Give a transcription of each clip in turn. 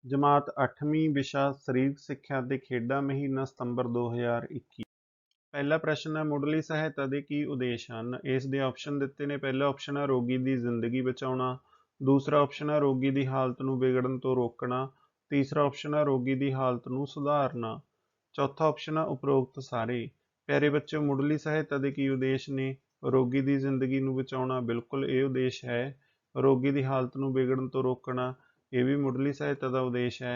जमात 8वीं विशा सरीरक सिक्ख्या ते खेडां महीना सतंबर 2021। पहला प्रश्न है मुढ़ली सहायता के की उद्देश हैं। इस दे ऑप्शन दिते ने। पहला ऑप्शन है रोगी की जिंदगी बचाना, दूसरा ऑप्शन है रोगी की हालत नूं बिगड़न तो रोकना, तीसरा ऑप्शन है रोगी की हालत नूं सुधारना, चौथा ऑप्शन है उपरोक्त सारे। प्यारे बच्चों, मुढ़ली सहायता के की उद्देश ने। रोगी की जिंदगी नूं बचाउणा, बिल्कुल ये उद्देश है। रोगी की हालत नूं बिगड़न तो रोकना, ये भी मुढ़ली सहायता का उद्देश है।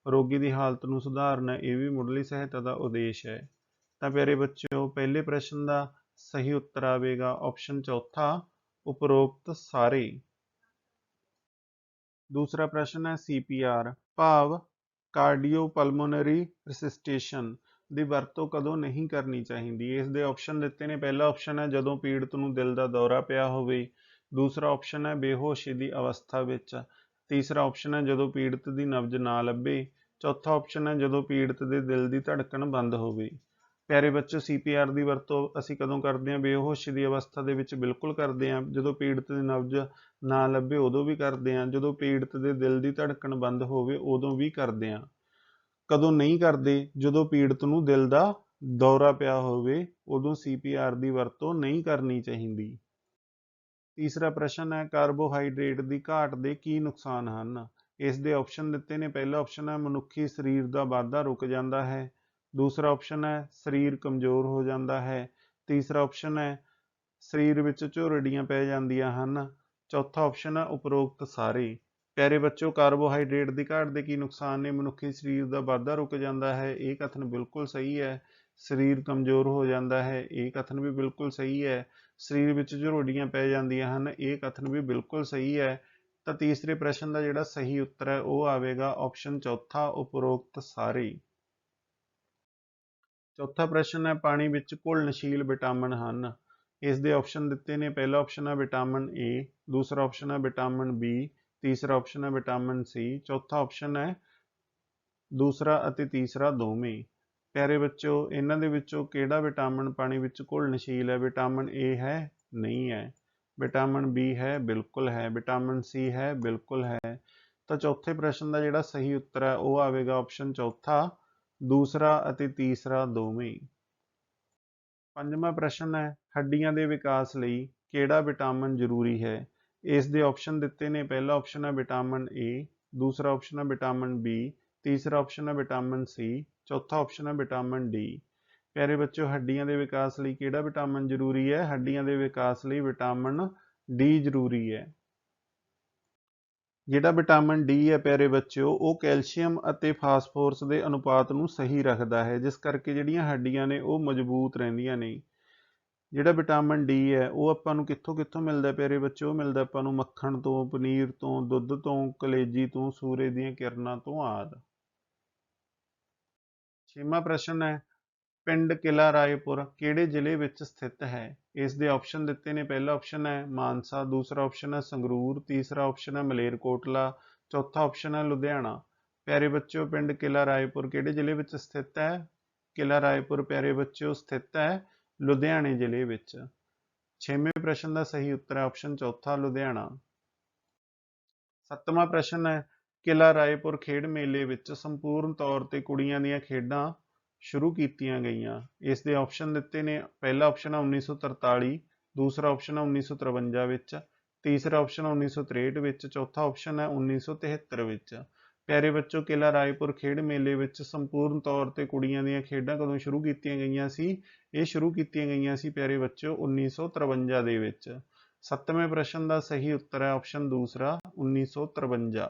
रोगी की हालत नूं सुधारना, ये भी मुढ़ली सहायता का उद्देश है। तो प्यारे बच्चों, पहले प्रश्न का सही उत्तर आवेगा ऑप्शन चौथा, उपरोक्त सारे। दूसरा प्रश्न है CPR भाव कार्डियोपल्मोनरी रिसिस्टेशन की वरतों कदों नहीं करनी चाहिए। इस दे ऑप्शन दिते ने। पहला ऑप्शन है जदों पीड़ित नूं दिल का दौरा पिया होवे, दूसरा ऑप्शन है बेहोशी की अवस्था विच, तीसरा ऑप्शन है जदों पीड़ित की नब्ज ना लभे, चौथा ऑप्शन है जदों पीड़ित के दिल की धड़कन बंद होवे। प्यारे बच्चों, CPR की वरतों असीं कदों करते हैं? बेहोशी की अवस्था दे विच बिल्कुल करते हैं। जदों पीड़ित की नब्ज ना लभे उदों भी करते हैं, जदों पीड़ित के दिल की धड़कन बंद होवे उदों भी करते हैं। कदों नहीं करते? जदों पीड़ित नूं दिल का दौरा पिया होवे उदों CPR की वरतों नहीं करनी चाहिए। तीसरा प्रश्न है कार्बोहाइड्रेट की घाट के की नुकसान हैं। इस दे ऑप्शन दिते ने। पहला ऑप्शन है मनुखी शरीर का वाधा रुक जाता है, दूसरा ऑप्शन है शरीर कमजोर हो जाता है, तीसरा ऑप्शन है शरीर विच झुरड़ियां पै जांदियां हन, चौथा ऑप्शन है उपरोक्त सारे। प्यारे बच्चों, कार्बोहाइड्रेट की घाट के की नुकसान ने? मनुखी शरीर का वाधा रुक जाता है, ये कथन बिल्कुल सही है। शरीर कमजोर हो जाता है, ये कथन भी बिल्कुल सही है। शरीर विच झुरड़ियां पै जांदियां हन, ये कथन भी बिल्कुल सही है। तो तीसरे प्रश्न का जिहड़ा सही उत्तर है वह आवेगा ऑप्शन चौथा, उपरोक्त सारे। चौथा प्रश्न है पानी विच घुलनशील विटामिन हैं। इस दे ऑप्शन दिते ने। पहला ऑप्शन है विटामिन ए, दूसरा ऑप्शन है विटामिन बी, तीसरा ऑप्शन है विटामिन सी, चौथा ऑप्शन है दूसरा अते तीसरा दोवें। प्यारे बच्चों, इन्हां दे विचों किहड़ा विटामिन पानी विच घुलनशील है? विटामिन ए है? नहीं है। विटामिन बी है? बिल्कुल है। विटामिन सी है? बिल्कुल है। तो चौथे प्रश्न का जिहड़ा सही उत्तर है वह आवेगा ऑप्शन चौथा, दूसरा अते तीसरा दोवें। पंजवां प्रश्न है हड्डियां के विकास लई किहड़ा विटामिन जरूरी है। इस दे ऑप्शन दिते ने। पहला ऑप्शन है विटामिन ए, दूसरा ऑप्शन है विटामिन बी, तीसरा ऑप्शन है विटामिन सी, चौथा ऑप्शन है विटामिन डी। प्यारे बच्चों, हड्डियां के विकास लई किहड़ा विटामिन जरूरी है? हड्डियां के विकास लई विटामिन डी जरूरी है। ਜਿਹੜਾ ਵਿਟਾਮਿਨ डी है प्यारे बच्चों वो कैल्शियम ਅਤੇ फास्फोरस के अनुपात ਨੂੰ सही रखता है, जिस करके ਜਿਹੜੀਆਂ ਹੱਡੀਆਂ ਨੇ ਉਹ ਮਜ਼ਬੂਤ ਰਹਿੰਦੀਆਂ ਨੇ। ਜਿਹੜਾ ਵਿਟਾਮਿਨ डी है ਉਹ ਆਪਾਂ ਨੂੰ ਕਿੱਥੋਂ ਮਿਲਦਾ प्यारे बच्चों? ਮਿਲਦਾ ਆਪਾਂ ਨੂੰ ਮੱਖਣ ਤੋਂ, ਪਨੀਰ ਤੋਂ, ਦੁੱਧ ਤੋਂ, ਕਲੇਜੀ ਤੋਂ, ਸੂਰਜ ਦੀਆਂ ਕਿਰਨਾਂ ਤੋਂ ਆਦਿ। ਛੇਵਾਂ ਪ੍ਰਸ਼ਨ ਹੈ ਪਿੰਡ ਕਿਲਾ ਰਾਏपुर ਕਿਹੜੇ ਜ਼ਿਲ੍ਹੇ ਵਿੱਚ ਸਥਿਤ ਹੈ। ਇਸ ਦੇ ਆਪਸ਼ਨ ਦਿੱਤੇ ਨੇ। ਪਹਿਲਾ ਆਪਸ਼ਨ ਹੈ ਮਾਨਸਾ, ਦੂਸਰਾ ਆਪਸ਼ਨ ਹੈ ਸੰਗਰੂਰ, ਤੀਸਰਾ ਆਪਸ਼ਨ ਹੈ ਮਲੇਰਕੋਟਲਾ, ਚੌਥਾ ਆਪਸ਼ਨ ਹੈ ਲੁਧਿਆਣਾ। ਪਿਆਰੇ ਬੱਚਿਓ, ਪਿੰਡ ਕਿਲਾ ਰਾਏपुर ਕਿਹੜੇ ਜ਼ਿਲ੍ਹੇ ਵਿੱਚ ਸਥਿਤ ਹੈ? ਕਿਲਾ ਰਾਏपुर ਪਿਆਰੇ ਬੱਚਿਓ ਸਥਿਤ ਹੈ ਲੁਧਿਆਣੇ ਜ਼ਿਲ੍ਹੇ ਵਿੱਚ। ਛੇਵੇਂ ਪ੍ਰਸ਼ਨ ਦਾ ਸਹੀ ਉੱਤਰ ਹੈ ਆਪਸ਼ਨ ਚੌਥਾ, ਲੁਧਿਆਣਾ। ਸੱਤਵਾਂ ਪ੍ਰਸ਼ਨ ਹੈ ਕਿਲਾ ਰਾਏपुर ਖੇਡ ਮੇਲੇ ਵਿੱਚ ਸੰਪੂਰਨ ਤੌਰ ਤੇ ਕੁੜੀਆਂ ਦੀਆਂ ਖੇਡਾਂ शुरू कीतियां गईयां। इस दे ऑप्शन दिते ने। पहला ऑप्शन है 1943, दूसरा ऑप्शन है 1953 विच, तीसरा ऑप्शन है 1963 विच, चौथा ऑप्शन है 1973 विच। प्यारे बच्चों, किला रायपुर खेड मेले विच संपूर्ण तौर ते कुड़ियां दीयां खेडां कदों शुरू कीतियां गईयां सी? ये शुरू कीतियां गईयां सी प्यारे बच्चों 1953 दे विच। सत्तवें प्रश्न का सही उत्तर है ऑप्शन दूसरा, 1953।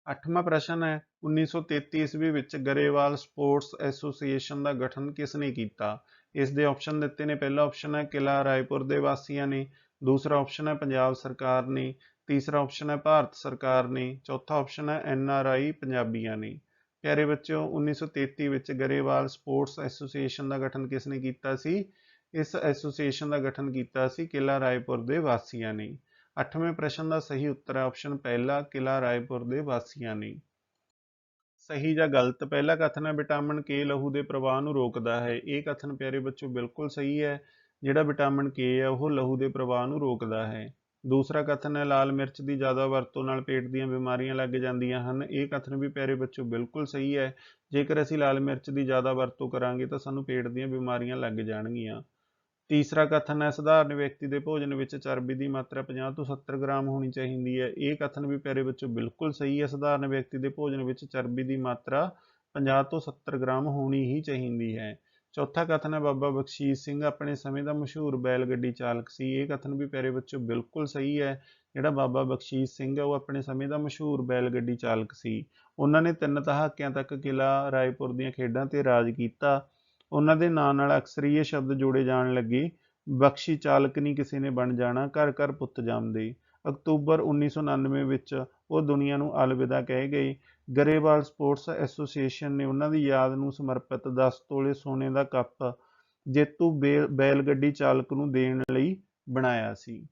अठवां प्रश्न है 1933 ईस्वी विच गरेवाल स्पोर्ट्स एसोसीएशन का गठन किसने किया। इस दे ऑप्शन दिते ने। पहला ऑप्शन है किला रायपुर दे वासियों ने, दूसरा ऑप्शन है पंजाब सरकार ने, तीसरा ऑप्शन है भारत सरकार ने, चौथा ऑप्शन है NRI पंजाबियों ने। प्यारे बच्चों, 1933 विच गरेवाल स्पोर्ट्स एसोसीएशन का गठन किसने किया सी? इस एसोसीएशन का गठन किया सी किला रायपुर दे वासियों ने। अठवें प्रश्न का सही उत्तर है ऑप्शन पहला, किला रायपुर दे वासियों ने। सही या गलत? पहला कथन है विटामिन के लहू के प्रवाह को रोकता है। ये कथन प्यारे बच्चों बिल्कुल सही है। जिहड़ा विटामिन के है वह लहू के प्रवाह को रोकता है। ਦੂਸਰਾ ਕਥਨ ਹੈ ਲਾਲ ਮਿਰਚ ਦੀ ਜ਼ਿਆਦਾ ਵਰਤੋਂ ਨਾਲ ਪੇਟ ਦੀਆਂ ਬਿਮਾਰੀਆਂ ਲੱਗ ਜਾਂਦੀਆਂ ਹਨ। ਇਹ ਕਥਨ ਵੀ ਪਿਆਰੇ ਬੱਚੋ ਬਿਲਕੁਲ ਸਹੀ ਹੈ। ਜੇਕਰ ਅਸੀਂ ਲਾਲ ਮਿਰਚ ਦੀ ਜ਼ਿਆਦਾ ਵਰਤੋਂ ਕਰਾਂਗੇ ਤਾਂ ਸਾਨੂੰ ਪੇਟ ਦੀਆਂ ਬਿਮਾਰੀਆਂ ਲੱਗ ਜਾਣਗੀਆਂ। ਤੀਸਰਾ ਕਥਨ ਹੈ ਸਧਾਰਨ ਵਿਅਕਤੀ ਦੇ ਭੋਜਨ ਵਿੱਚ ਚਰਬੀ ਦੀ ਮਾਤਰਾ 50 ਤੋਂ 70 ਗ੍ਰਾਮ ਹੋਣੀ ਚਾਹੀਦੀ ਹੈ। ਇਹ ਕਥਨ ਵੀ ਪਿਆਰੇ ਬੱਚੋ ਬਿਲਕੁਲ ਸਹੀ ਹੈ। ਸਧਾਰਨ ਵਿਅਕਤੀ ਦੇ ਭੋਜਨ ਵਿੱਚ ਚਰਬੀ ਦੀ ਮਾਤਰਾ 50 ਤੋਂ 70 ਗ੍ਰਾਮ ਹੋਣੀ ਹੀ ਚਾਹੀਦੀ ਹੈ। ਚੌਥਾ ਕਥਨ ਹੈ ਬਾਬਾ ਬਖਸ਼ੀਸ਼ ਸਿੰਘ ਆਪਣੇ ਸਮੇਂ ਦਾ ਮਸ਼ਹੂਰ ਬੈਲ ਗੱਡੀ ਚਾਲਕ ਸੀ। ਇਹ ਕਥਨ ਵੀ ਪਿਆਰੇ ਬੱਚੋ ਬਿਲਕੁਲ ਸਹੀ ਹੈ। ਜਿਹੜਾ ਬਾਬਾ ਬਖਸ਼ੀਸ਼ ਸਿੰਘ ਹੈ ਉਹ ਆਪਣੇ ਸਮੇਂ ਦਾ ਮਸ਼ਹੂਰ ਬੈਲ ਗੱਡੀ ਚਾਲਕ ਸੀ। ਉਹਨਾਂ ਨੇ 3 ਦਹਾਕਿਆਂ ਤੱਕ ਕਿਲ੍ਹਾ ਰਾਏਪੁਰ ਦੀਆਂ ਖੇਡਾਂ ਤੇ ਰਾਜ ਕੀਤਾ। ਉਹਨਾਂ ਦੇ ਨਾਂ ਨਾਲ ਅਕਸਰ ਇਹ ਸ਼ਬਦ ਜੋੜੇ ਜਾਣ ਲੱਗੇ, ਬਖਸ਼ੀ ਚਾਲਕ ਨਹੀਂ ਕਿਸੇ ਨੇ ਬਣ ਜਾਣਾ, ਘਰ ਘਰ ਪੁੱਤ ਜੰਮਦੇ। ਅਕਤੂਬਰ 1999 ਵਿੱਚ ਉਹ ਦੁਨੀਆ ਨੂੰ ਅਲਵਿਦਾ ਕਹਿ ਗਏ। ਗਰੇਵਾਲ ਸਪੋਰਟਸ ਐਸੋਸੀਏਸ਼ਨ ਨੇ ਉਹਨਾਂ ਦੀ ਯਾਦ ਨੂੰ ਸਮਰਪਿਤ 10 ਤੋਲੇ ਸੋਨੇ ਦਾ ਕੱਪ ਜੇਤੂ ਬੈਲ ਗੱਡੀ ਚਾਲਕ ਨੂੰ ਦੇਣ ਲਈ ਬਣਾਇਆ ਸੀ।